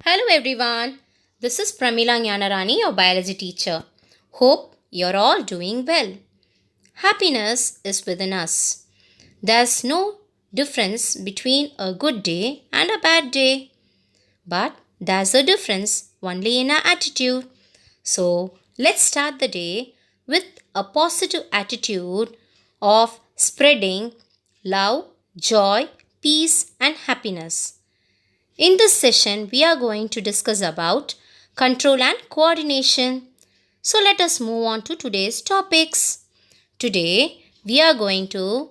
Hello everyone, this is Pramila Jnanarani, your biology teacher. Hope you're all doing well. Happiness is within us. There's no difference between a good day and a bad day, but there's a difference only in our attitude. So let's start the day with a positive attitude of spreading love, joy, peace, and happiness. In this session, we are going to discuss about control and coordination. So let us move on to today's topics. Today, we are going to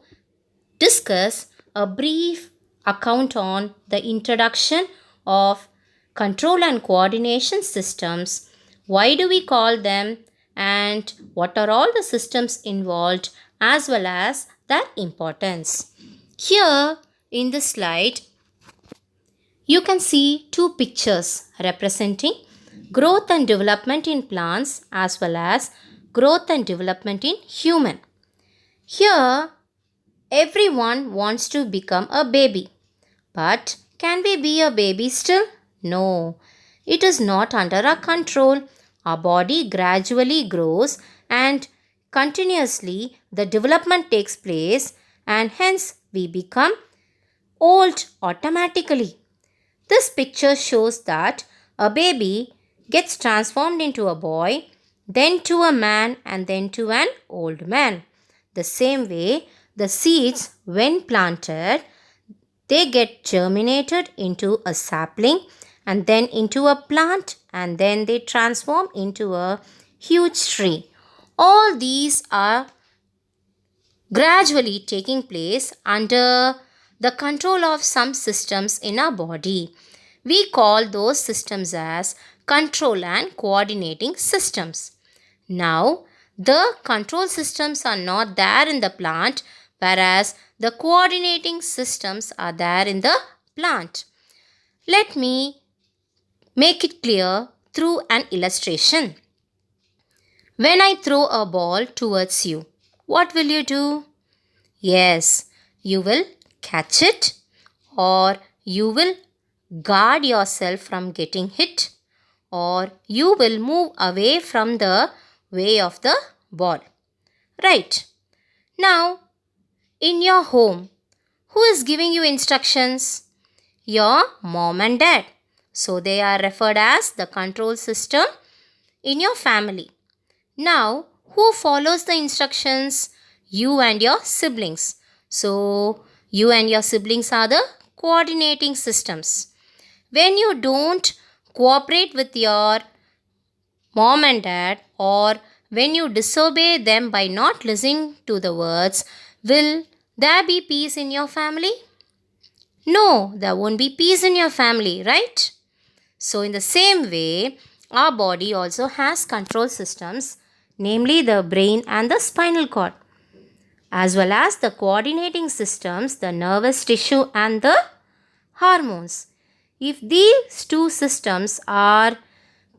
discuss a brief account on the introduction of control and coordination systems. Why do we call them and what are all the systems involved as well as their importance. Here in this slide, you can see two pictures representing growth and development in plants as well as growth and development in human. Here, everyone wants to become a baby. But can we be a baby still? No, it is not under our control. Our body gradually grows and continuously the development takes place and hence we become old automatically. This picture shows that a baby gets transformed into a boy, then to a man, and then to an old man. The same way, the seeds, when planted, they get germinated into a sapling and then into a plant, and then they transform into a huge tree. All these are gradually taking place under the control of some systems in our body. We call those systems as control and coordinating systems. Now, the control systems are not there in the plant, whereas the coordinating systems are there in the plant. Let me make it clear through an illustration. When I throw a ball towards you, what will you do? Yes, you will catch it or you will guard yourself from getting hit or you will move away from the way of the ball. Right. Now, in your home, who is giving you instructions? Your mom and dad. So they are referred as the control system in your family. Now, who follows the instructions? You and your siblings. So, you and your siblings are the coordinating systems. When you don't cooperate with your mom and dad, or when you disobey them by not listening to the words, will there be peace in your family? No, there won't be peace in your family, right? So, in the same way, our body also has control systems, namely the brain and the spinal cord, as well as the coordinating systems, the nervous tissue and the hormones. If these two systems are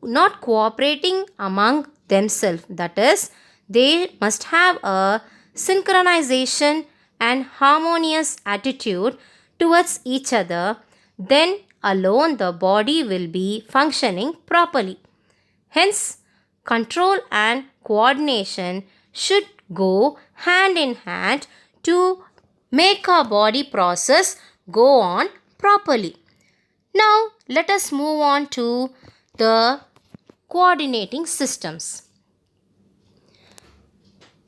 not cooperating among themselves, that is, they must have a synchronization and harmonious attitude towards each other, then alone the body will be functioning properly. Hence, control and coordination should go hand in hand to make our body process go on properly. Now, let us move on to the coordinating systems.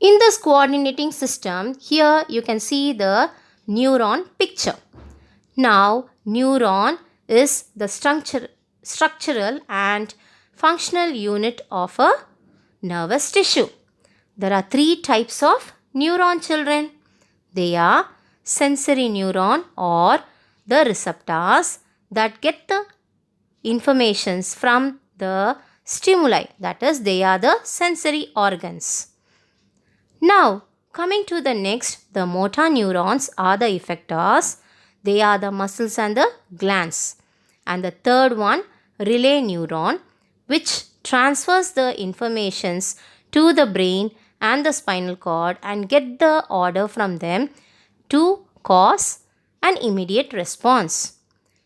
In this coordinating system, here you can see the neuron picture. Now, neuron is the structural and functional unit of a nervous tissue. There are three types of neuron, children. They are sensory neuron or the receptors that get the informations from the stimuli. That is, they are the sensory organs. Now, coming to the next, the motor neurons are the effectors. They are the muscles and the glands. And the third one, relay neuron, which transfers the informations to the brain and the spinal cord and get the order from them to cause an immediate response.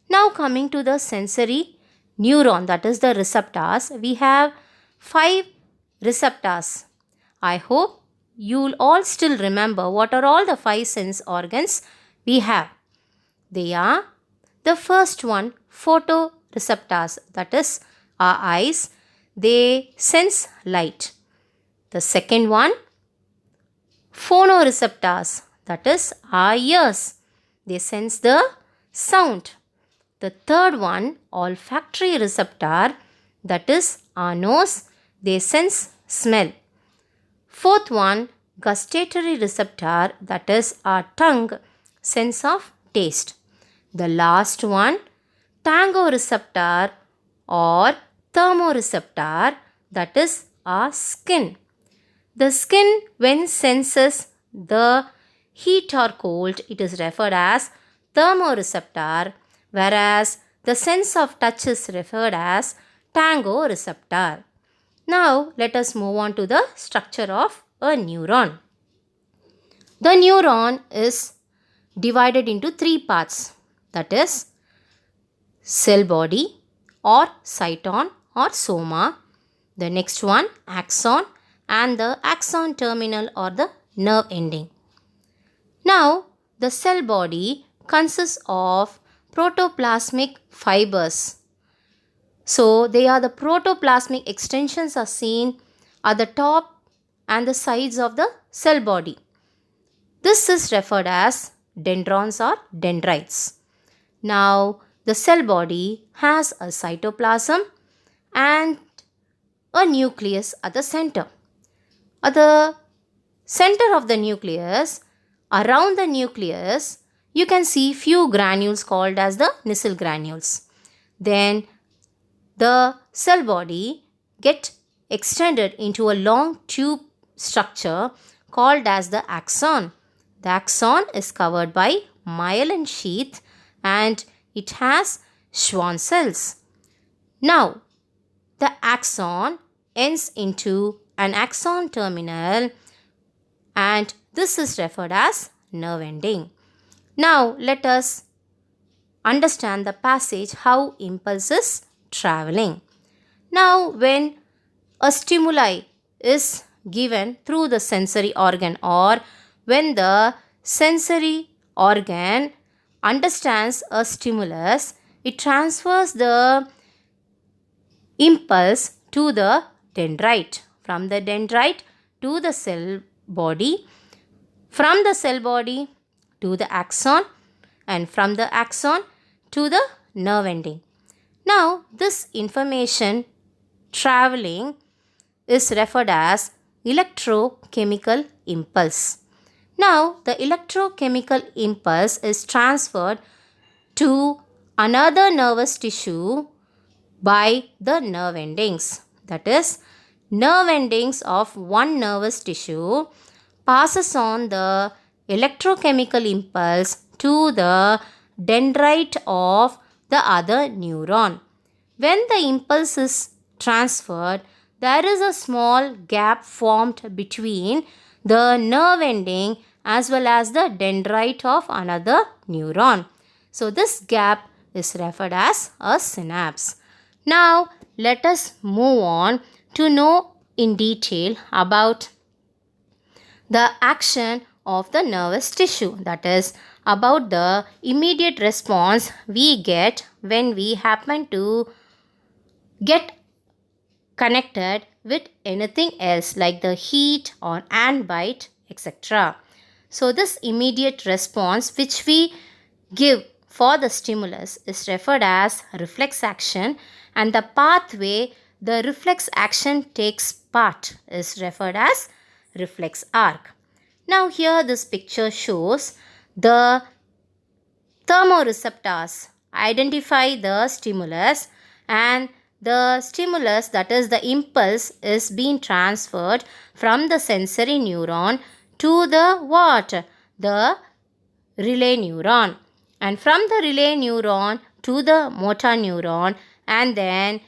Now coming to the sensory neuron, that is the receptors, we have 5 receptors. I hope you'll all still remember what are all the 5 sense organs we have. They are: the first one, photoreceptors, that is our eyes, they sense light. The second one, phonoreceptors, that is our ears, they sense the sound. The third one, olfactory receptor, that is our nose, they sense smell. Fourth one, gustatory receptor, that is our tongue, sense of taste. The last one, tangoreceptor or thermoreceptor, that is our skin. The skin, when senses the heat or cold, it is referred as thermoreceptor, whereas the sense of touch is referred as tangoreceptor. Now, let us move on to the structure of a neuron. The neuron is divided into 3 parts, that is cell body or cyton or soma. The next one, axon, and the axon terminal or the nerve ending. Now, the cell body consists of protoplasmic fibers. So, they are the protoplasmic extensions are seen at the top and the sides of the cell body. This is referred as dendrons or dendrites. Now, the cell body has a cytoplasm and a nucleus at the center. At the center of the nucleus, around the nucleus, you can see few granules called as the Nissl granules. Then the cell body get extended into a long tube structure called as the axon. The axon is covered by myelin sheath and it has Schwann cells. Now, the axon ends into an axon terminal and this is referred as nerve ending. Now, let us understand the passage how impulse is traveling. Now, when a stimuli is given through the sensory organ or when the sensory organ understands a stimulus, it transfers the impulse to the dendrite, from the dendrite to the cell body, from the cell body to the axon, and from the axon to the nerve ending. Now, this information traveling is referred as electrochemical impulse. Now, the electrochemical impulse is transferred to another nervous tissue by the nerve endings. That is, nerve endings of one nervous tissue passes on the electrochemical impulse to the dendrite of the other neuron. When the impulse is transferred, there is a small gap formed between the nerve ending as well as the dendrite of another neuron. So, this gap is referred as a synapse. Now, let us move on to know in detail about the action of the nervous tissue, that is about the immediate response we get when we happen to get connected with anything else like the heat or ant bite, etc. So, this immediate response which we give for the stimulus is referred as reflex action, and the pathway the reflex action takes part is referred as reflex arc. Now, here this picture shows the thermoreceptors identify the stimulus, and the stimulus, that is the impulse, is being transferred from the sensory neuron to the what? The relay neuron, and from the relay neuron to the motor neuron, and then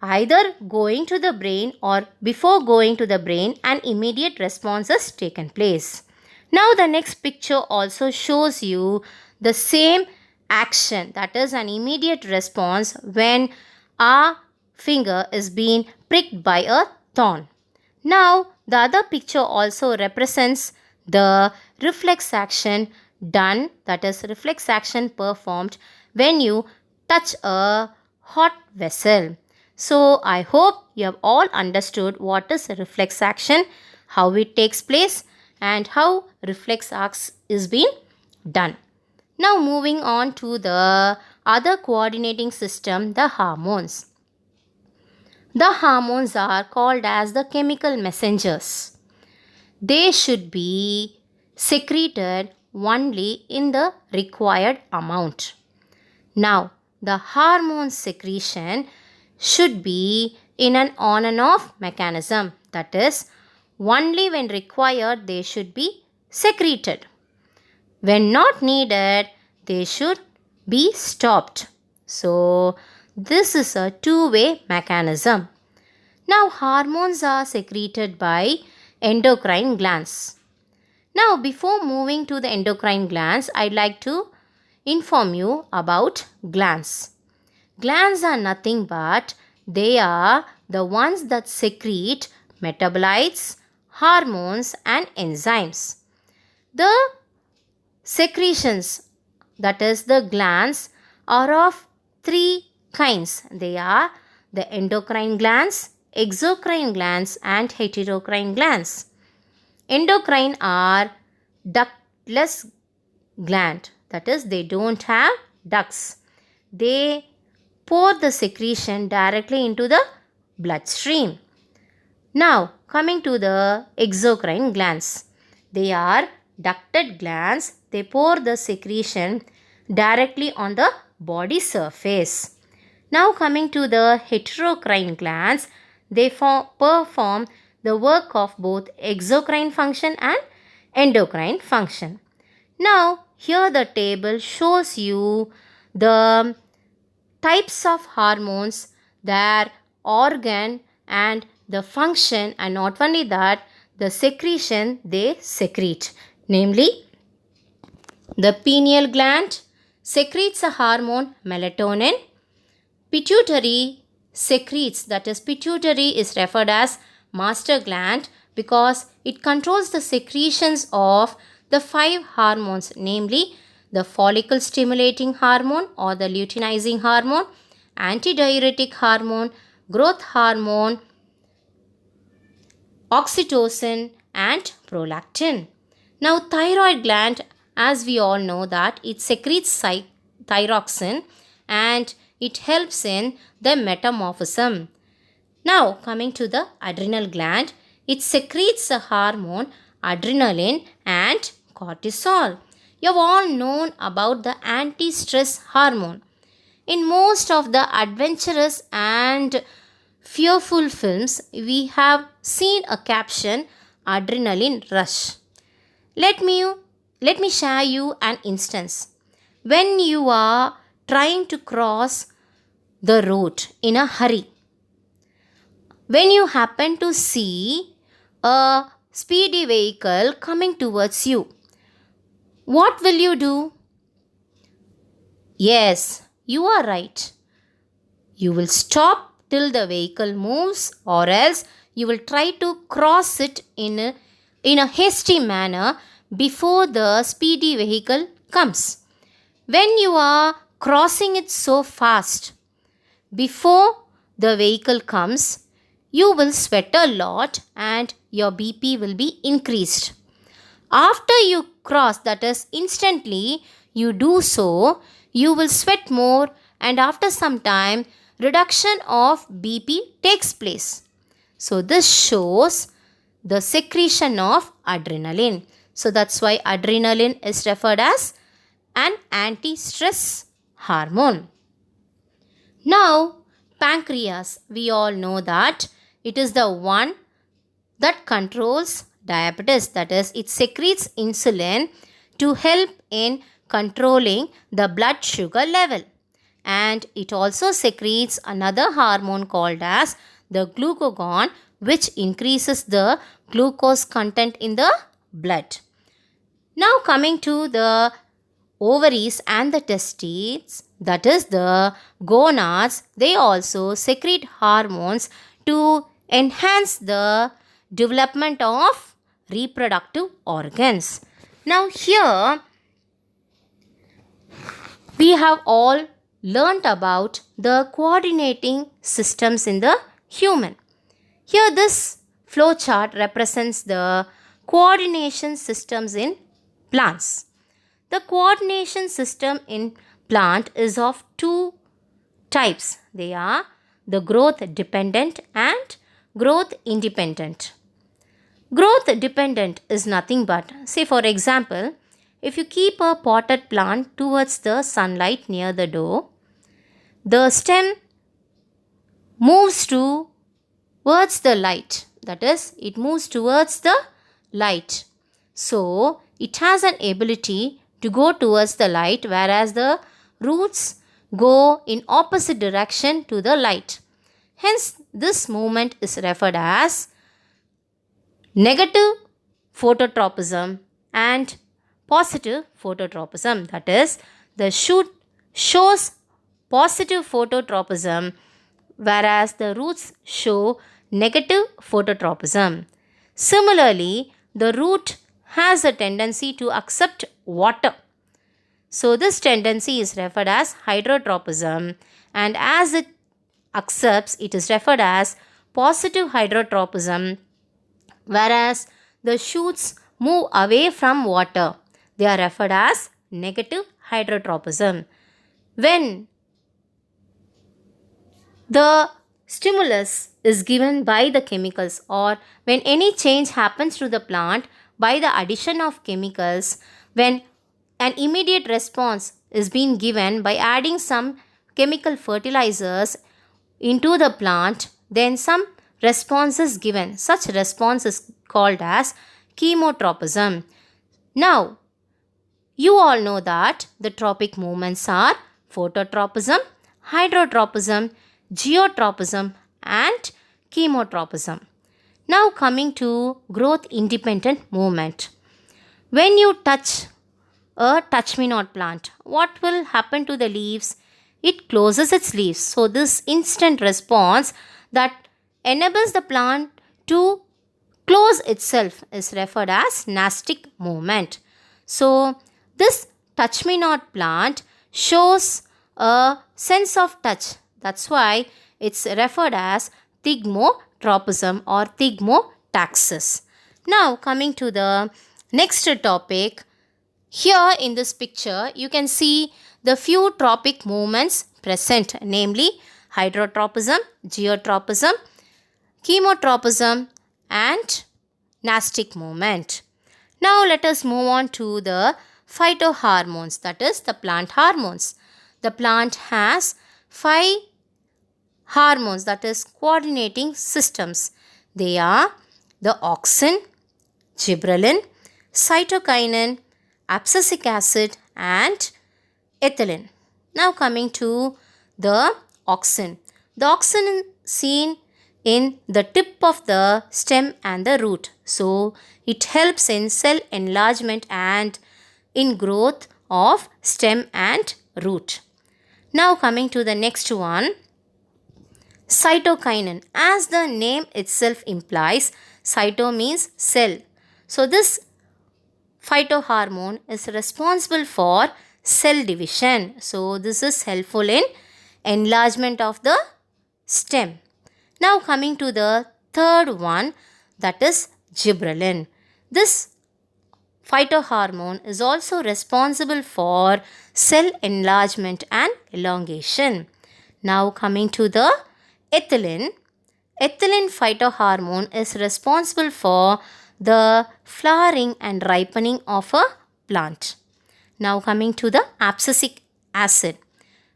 either going to the brain or before going to the brain, an immediate response has taken place. Now, the next picture also shows you the same action, that is an immediate response when our finger is being pricked by a thorn. Now, the other picture also represents the reflex action done, that is, reflex action performed when you touch a hot vessel. So, I hope you have all understood what is reflex action, how it takes place, and how reflex acts is being done. Now, moving on to the other coordinating system, the hormones. The hormones are called as the chemical messengers. They should be secreted only in the required amount. Now, the hormone secretion should be in an on and off mechanism. That is, only when required they should be secreted. When not needed, they should be stopped. So, this is a two-way mechanism. Now, hormones are secreted by endocrine glands. Now, before moving to the endocrine glands, I'd like to inform you about glands. Glands are nothing but they are the ones that secrete metabolites, hormones, and enzymes. The secretions, that is the glands, are of three kinds. They are the endocrine glands, exocrine glands, and heterocrine glands. Endocrine are ductless gland, that is they don't have ducts. They pour the secretion directly into the bloodstream. Now, coming to the exocrine glands. They are ducted glands. They pour the secretion directly on the body surface. Now, coming to the heterocrine glands, they perform the work of both exocrine function and endocrine function. Now, here the table shows you the types of hormones, their organ and the function, and not only that, the secretion they secrete. Namely, the pineal gland secretes a hormone melatonin. Pituitary secretes, that is pituitary is referred as master gland because it controls the secretions of the 5 hormones, namely the follicle stimulating hormone or the luteinizing hormone, antidiuretic hormone, growth hormone, oxytocin, and prolactin. Now, thyroid gland, as we all know that it secretes thyroxine and it helps in the metamorphism. Now, coming to the adrenal gland, it secretes a hormone adrenaline and cortisol. You have all known about the anti-stress hormone. In most of the adventurous and fearful films, we have seen a caption, adrenaline rush. Let me share you an instance. When you are trying to cross the road in a hurry, when you happen to see a speedy vehicle coming towards you, what will you do? Yes, you are right. You will stop till the vehicle moves, or else you will try to cross it in a hasty manner before the speedy vehicle comes. When you are crossing it so fast, before the vehicle comes, you will sweat a lot and your BP will be increased. After you cross, that is instantly you do so, you will sweat more, and after some time reduction of BP takes place. So this shows the secretion of adrenaline. So that's why adrenaline is referred as an anti-stress hormone. Now, pancreas, we all know that it is the one that controls diabetes, that is it secretes insulin to help in controlling the blood sugar level, and it also secretes another hormone called as the glucagon, which increases the glucose content in the blood. Now, coming to the ovaries and the testes, that is the gonads, they also secrete hormones to enhance the development of reproductive organs. Now here we have all learnt about the coordinating systems in the human. Here this flow chart represents the coordination systems in plants. The coordination system in plant is of two types. They are the growth dependent and growth independent. Growth dependent is nothing but, say for example, if you keep a potted plant towards the sunlight near the door, the stem moves towards the light. That is, it moves towards the light. So, it has an ability to go towards the light, whereas the roots go in opposite direction to the light. Hence, this movement is referred as negative phototropism and positive phototropism. That is, the shoot shows positive phototropism, whereas the roots show negative phototropism. Similarly, the root has a tendency to accept water. So, this tendency is referred as hydrotropism, and as it accepts, it is referred as positive hydrotropism, whereas the shoots move away from water. They are referred as negative hydrotropism. When the stimulus is given by the chemicals, or when any change happens to the plant by the addition of chemicals, when an immediate response is being given by adding some chemical fertilizers into the plant, then some response is given. Such response is called as chemotropism. Now, you all know that the tropic movements are phototropism, hydrotropism, geotropism and chemotropism. Now coming to growth independent movement. When you touch a touch-me-not plant, what will happen to the leaves? It closes its leaves. So this instant response that enables the plant to close itself is referred as nastic movement. So this touch-me-not plant shows a sense of touch. That's why it's referred as thigmotropism or thigmotaxis. Now coming to the next topic. Here in this picture you can see the few tropic movements present, namely hydrotropism, geotropism, chemotropism and nastic movement. Now let us move on to the phytohormones, that is the plant hormones. The plant has 5 hormones, that is coordinating systems. They are the auxin, gibberellin, cytokinin, abscisic acid and ethylene. Now coming to the auxin. The auxin is seen in the tip of the stem and the root. So it helps in cell enlargement and in growth of stem and root. Now coming to the next one, cytokinin. As the name itself implies, cyto means cell. So this phytohormone is responsible for cell division. So this is helpful in enlargement of the stem. Now coming to the third one, that is gibberellin. This phytohormone is also responsible for cell enlargement and elongation. Now coming to the ethylene. Ethylene phytohormone is responsible for the flowering and ripening of a plant. Now coming to the abscisic acid.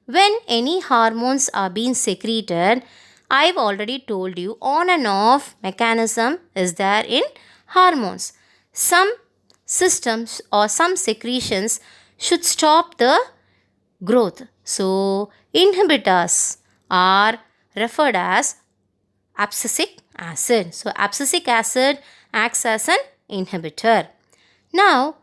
When any hormones are being secreted, I've already told you on and off mechanism is there in hormones. Some systems or some secretions should stop the growth. So inhibitors are referred as abscisic acid. So abscisic acid acts as an inhibitor. Now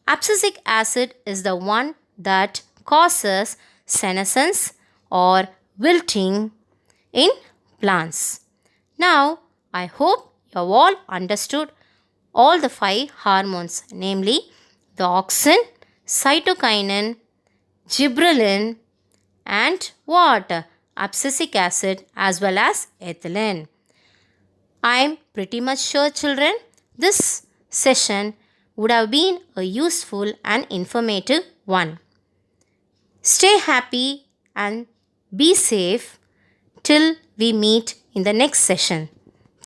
abscisic acid is the one that causes senescence or wilting in plants. Now, I hope you have all understood all the five hormones, namely the auxin, cytokinin, gibberellin, and what? Abscisic acid as well as ethylene. I am pretty much sure, children, this session would have been a useful and informative one. Stay happy and be safe till we meet in the next session.